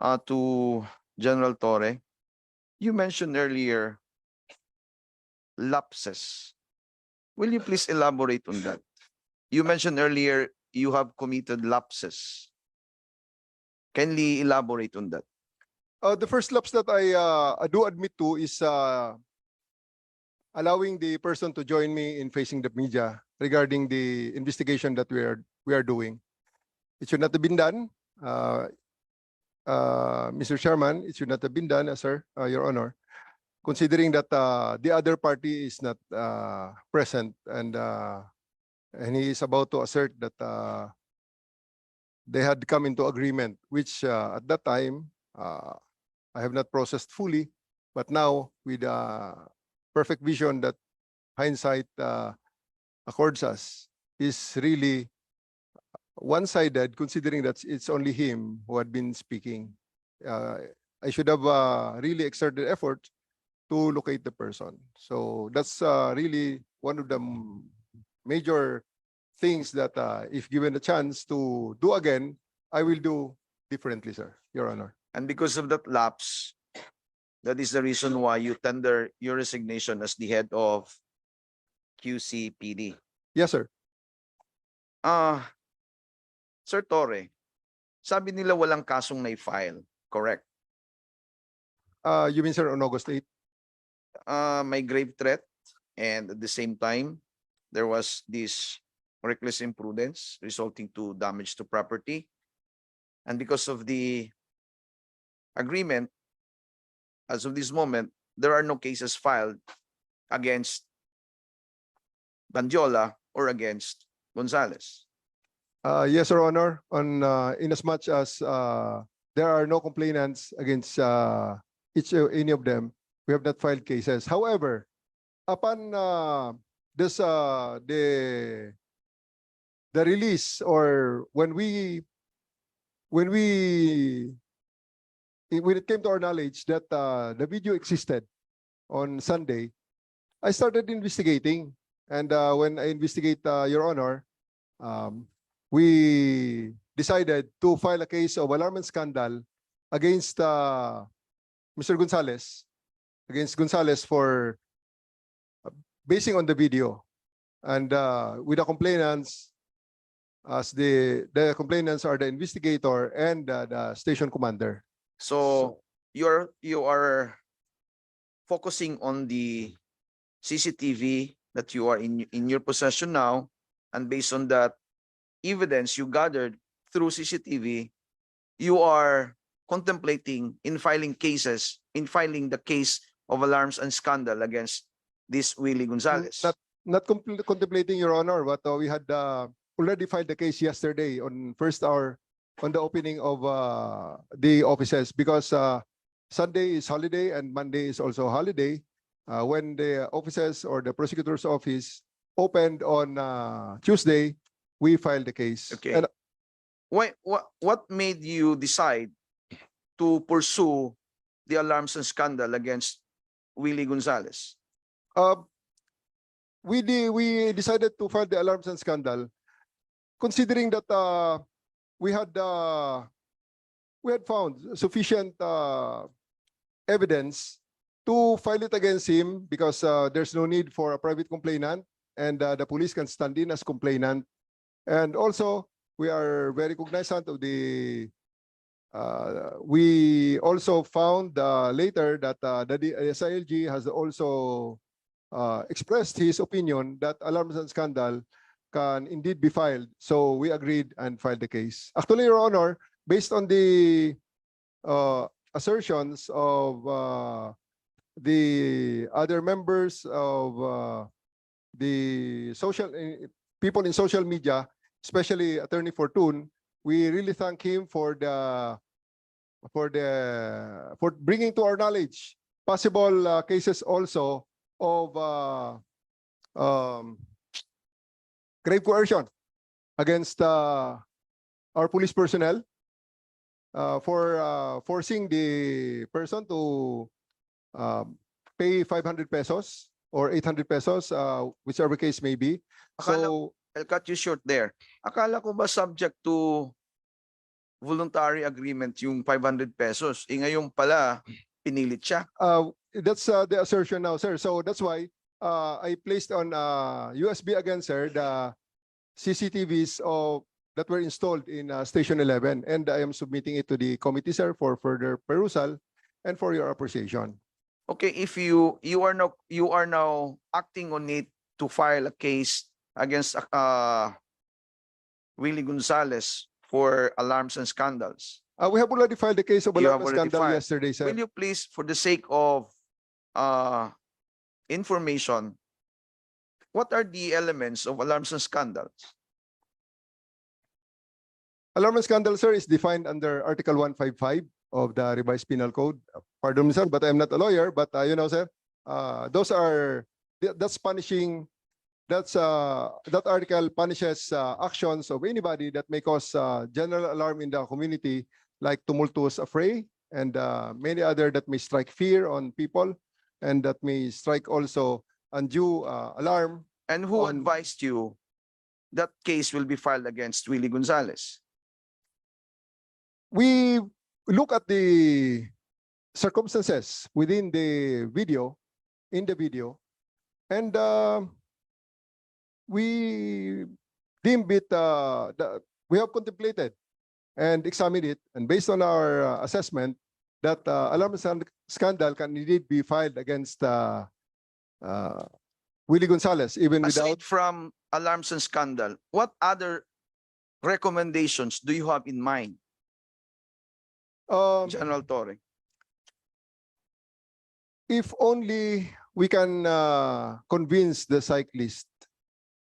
to General Torre. You mentioned earlier lapses. Will you please elaborate on that? You mentioned earlier you have committed lapses. Can you elaborate on that? The first lapse that I do admit to is allowing the person to join me in facing the media regarding the investigation that we are doing. It should not have been done, Mr. Chairman. It should not have been done, sir, Your Honor, considering that the other party is not present and he is about to assert that they had come into agreement, which at that time I have not processed fully, but now with perfect vision that hindsight accords us is really one-sided, considering that it's only him who had been speaking. I should have really exerted effort to locate the person. So that's really one of the major things that if given a chance to do again, I will do differently, sir, Your Honor. And because of that lapse, that is the reason why you tender your resignation as the head of QCPD. Yes, sir. Sir Torre, sabi nila walang kasong na-file, correct? You mean, sir, on August 8th? May grave threat, and at the same time, there was this reckless imprudence resulting to damage to property. And because of the agreement, as of this moment, there are no cases filed against Bandiola or against Gonzales. Yes, Your Honor. On in as much as there are no complainants against any of them, we have not filed cases. However, upon the release, or when it came to our knowledge that the video existed on Sunday, I started investigating. And when I investigate, Your Honor, we decided to file a case of alarm and scandal against Mr. Gonzales, for basing on the video, and with the complainants, as the complainants are the investigator and the station commander. So you are focusing on the CCTV that you are in your possession now, and based on that evidence you gathered through CCTV, you are contemplating in filing the case of alarms and scandal against this Willie Gonzales. Not contemplating, Your Honor, but we had already filed the case yesterday on first hour on the opening of the offices, because Sunday is holiday and Monday is also holiday. When the offices or the prosecutor's office opened on Tuesday, we filed the case. Okay. And what made you decide to pursue the alarms and scandal against Willie Gonzales? we decided to file the alarms and scandal, considering that we had found sufficient evidence to file it against him, because there's no need for a private complainant, and the police can stand in as complainant. And also, we are very cognizant of the we also found later that the SILG has also expressed his opinion that alarms and scandal can indeed be filed. So we agreed and filed the case. Actually, Your Honor, based on the assertions of the other members of the people in social media, especially Attorney Fortune, we really thank him for bringing to our knowledge possible cases also of grave coercion against our police personnel, for forcing the person to pay 500 pesos or 800 pesos, whichever case may be. So I'll cut you short there. Akala ko ba subject to voluntary agreement yung 500 pesos. Ngayon pala, pinilit siya. That's the assertion now, sir. So that's why I placed on USB again, sir, the CCTVs that were installed in Station 11, and I am submitting it to the committee, sir, for further perusal and for your appreciation. Okay, if you are now acting on it to file a case against Willie Gonzalez for alarms and scandals. We have already filed the case of You alarm have and already scandal filed. yesterday, sir. Will you please, for the sake of information, what are the elements of alarms and scandals? Alarm and scandal, sir, is defined under Article 155 of the Revised Penal Code. Pardon me, sir, but I'm not a lawyer. But you know, sir, those are that's punishing. That article punishes actions of anybody that may cause general alarm in the community, like tumultuous affray and many other that may strike fear on people, and that may strike also undue alarm. And who On- advised you that case will be filed against Willie Gonzalez? We look at the circumstances within the video, in the video, and we deem it we have contemplated and examined it, and based on our assessment, that alarm and scandal can indeed be filed against Willie Gonzalez, even Aside without. from alarms and scandal, what other recommendations do you have in mind, General Torre? If only we can convince the cyclist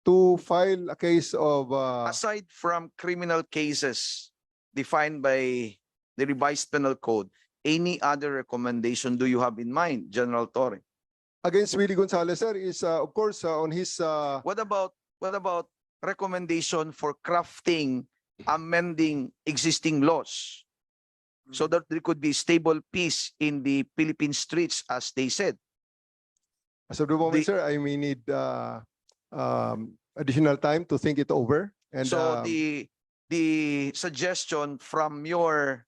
to file a case of Aside from criminal cases defined by the revised penal code, any other recommendation do you have in mind, General Torre? against Willie Gonzalez, sir, is of course on his What about recommendation for crafting, amending existing laws so that there could be stable peace in the Philippine streets, as they said? as of the moment, The- sir, I may need additional time to think it over. And So the suggestion from your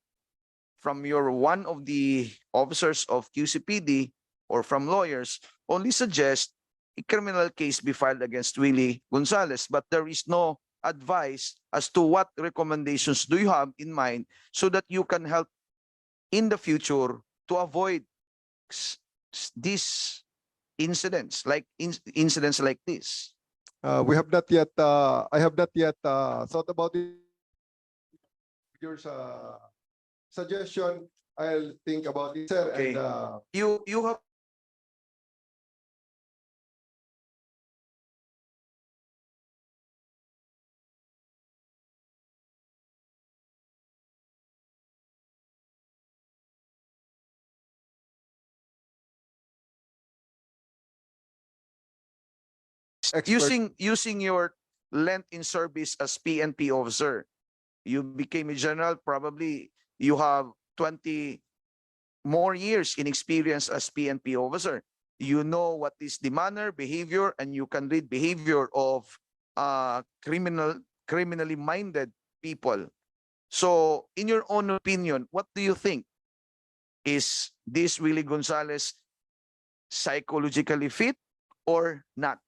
one of the officers of QCPD or from lawyers only suggest a criminal case be filed against Willie Gonzalez, but there is no advice as to what recommendations do you have in mind so that you can help in the future to avoid these incidents like incidents like this. we have not yet. I have not yet thought about it. Your suggestion, I'll think about it, sir. Okay. And You have expert. using your length in service as PNP officer, you became a general. Probably you have 20 more years in experience as PNP officer. You know what is the manner, behavior, and you can read behavior of criminally minded people. So, in your own opinion, what do you think? Is this Willie Gonzalez psychologically fit or not?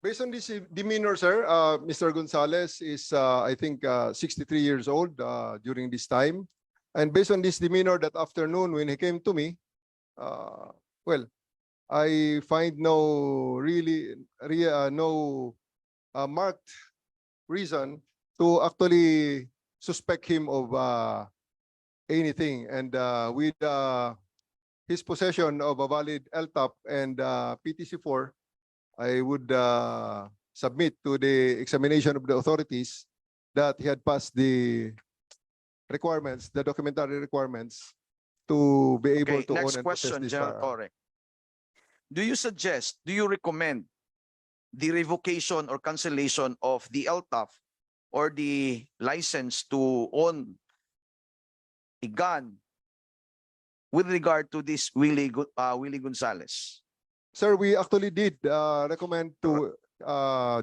Based on this demeanor, sir, Mr. Gonzalez is, I think, 63 years old during this time. And based on this demeanor that afternoon when he came to me, well, I find no marked reason to actually suspect him of anything. And with his possession of a valid LTAP and PTC4, I would submit to the examination of the authorities that he had passed the requirements, the documentary requirements, to be able Okay, to own next and possess question, this General firearm. Torre. Do you recommend the revocation or cancellation of the LTAF or the license to own a gun with regard to this Willie Gonzalez? Sir, we actually did recommend to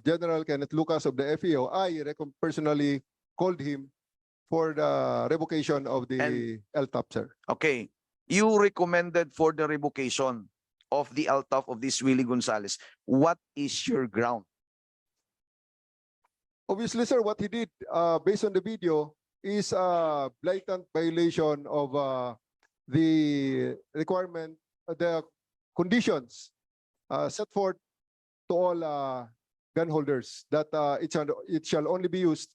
General Kenneth Lucas of the FEO. I personally called him for the revocation of the LTOP, sir. Okay. You recommended for the revocation of the LTOF of this Willie Gonzalez. What is your ground? Obviously, sir, what he did, based on the video, is a blatant violation of the requirement, the conditions set forth to all gun holders that it shall only be used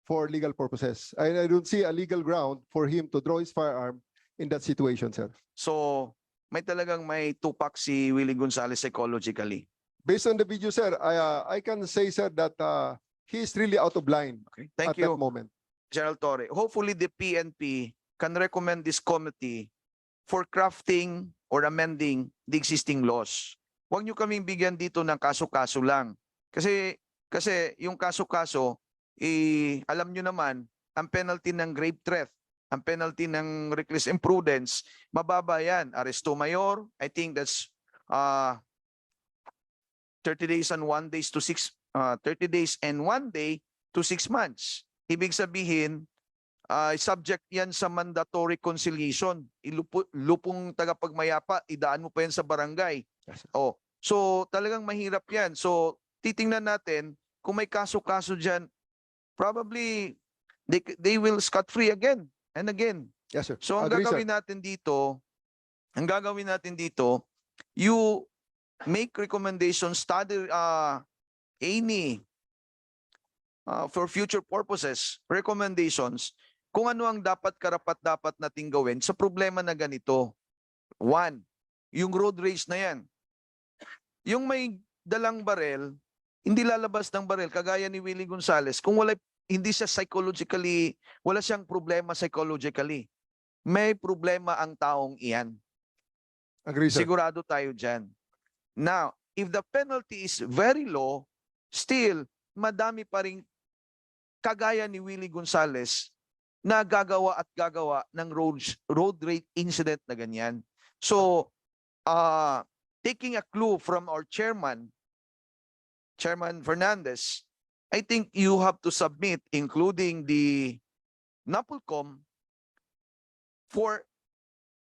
for legal purposes. I don't see a legal ground for him to draw his firearm in that situation, sir. So, may tupak si Willie Gonzalez psychologically. Based on the video, sir, I can say, sir, that he is really out of line Okay. at Thank you, that moment. General Torre. Hopefully, the PNP can recommend this committee for crafting or amending the existing laws. Huwag nyo kaming bigyan dito ng kaso-kaso lang. Kasi yung kaso-kaso, alam nyo naman, ang penalty ng grave threat, ang penalty ng reckless imprudence, mababa yan. Arresto mayor, I think that's 30 days and 1 day to 6 30 days and 1 day to 6 months. Ibig sabihin, subject yan sa mandatory conciliation. Lupong tagapagmayapa, idaan mo pa yan sa barangay. Yes, sir. Oh, so talagang mahirap yan. So titingnan natin kung may kaso-kaso dyan, probably they will scot-free again and again. Yes, sir. So ang Agree, sir. gagawin natin dito, you make recommendations, study any for future purposes, recommendations, kung ano ang karapat-dapat nating gawin sa problema na ganito. One, yung road rage na yan. Yung may dalang barel, hindi lalabas ng barel, kagaya ni Willie Gonzalez, kung hindi siya psychologically, wala siyang problema psychologically. May problema ang taong iyan. Agree, sir. Sigurado tayo dyan. Now, if the penalty is very low, still, madami pa rin kagaya ni Willie Gonzalez na gagawa ng road rage incident na ganyan. So, taking a clue from our Chairman Fernandez, I think you have to submit, including the NAPOLCOM, for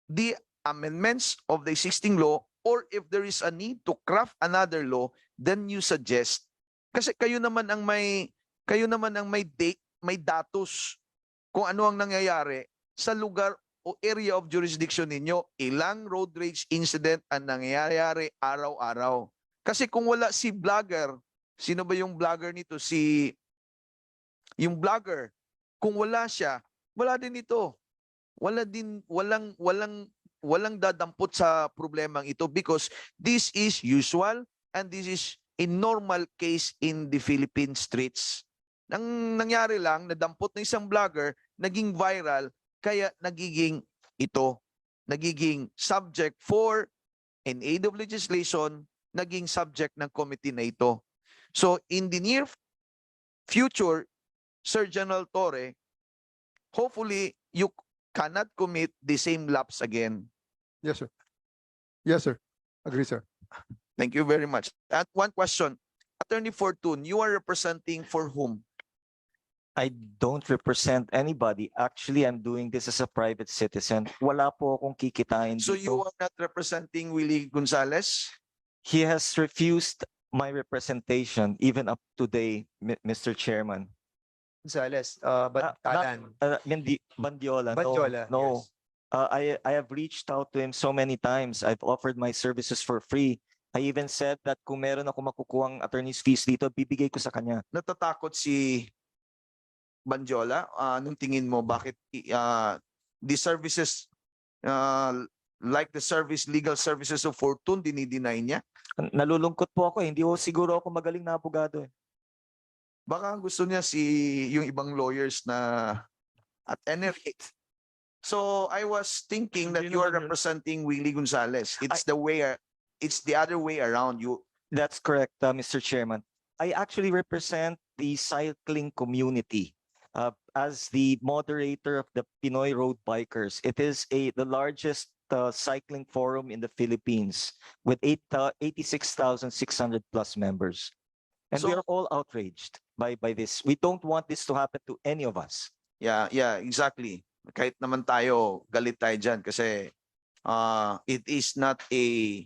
the amendments of the existing law, or if there is a need to craft another law, then you suggest. Kasi kayo naman ang may datos kung ano ang nangyayari sa lugar o area of jurisdiction ninyo. Ilang road rage incident ang nangyayari araw-araw. Kasi kung wala si vlogger, sino ba yung vlogger nito? Yung vlogger, kung wala siya, wala din ito. Walang dadampot sa problemang ito, because this is usual and this is a normal case in the Philippine streets. Nang nangyari lang, nadampot ng isang vlogger, naging viral, kaya nagiging subject for an aid of legislation, naging subject ng committee na ito. So in the near future, Sir General Torre, hopefully you cannot commit the same lapse again. Yes, sir. Yes, sir. Agree, sir. Thank you very much. At one question, Attorney Fortune, you are representing for whom? I don't represent anybody. Actually, I'm doing this as a private citizen. Wala po akong kikitain So dito. you are not representing Willie Gonzalez? He has refused my representation even up today, Mr. Chairman. Gonzales, Bandiola. Bandiola, No. yes. I have reached out to him so many times. I've offered my services for free. I even said that kung meron ako makukuhang attorney's fees dito, bibigay ko sa kanya. Natatakot si Bandiola? Anong tingin mo, bakit the services like the legal services of Fortune, dinideny niya? Nalulungkot po ako. Hindi ko siguro ako magaling na abogado. Baka gusto niya yung ibang lawyers na at any rate. So I was thinking that you are representing Willie Gonzalez. It's the other way around. That's correct, Mr. Chairman. I actually represent the cycling community as the moderator of the Pinoy Road Bikers. It is the largest cycling forum in the Philippines with 86,600 plus members. And So- we are all outraged by this. We don't want this to happen to any of us. Yeah, exactly. Kahit naman tayo, galit tayo dyan kasi it is not a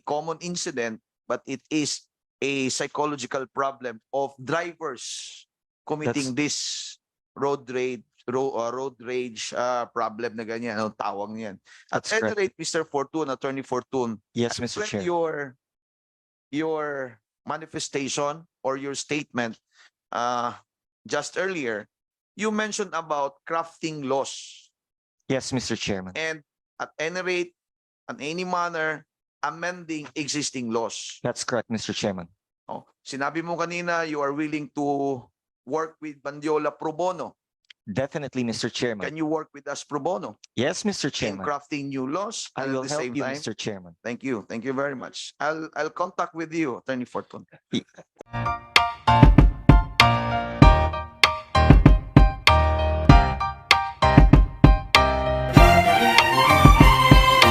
common incident, but it is a psychological problem of drivers committing this road rage problem na ganyan, ano tawag niyan. At That's any correct. rate, Mr. Fortune, Attorney Fortune, Yes, Mr. when Chair. your manifestation or your statement just earlier, you mentioned about crafting laws Yes, Mr. Chairman. and at any rate, in any manner, amending existing laws. That's correct, Mr. Chairman. Oh, sinabi mo kanina you are willing to work with Bandiola pro bono. Definitely, Mr. Chairman. Can you work with us pro bono Yes, Mr. in Chairman. crafting new laws? I And will at the help same you, time, Mr. Chairman. thank you very much. I'll contact with you, Attorney Fortune.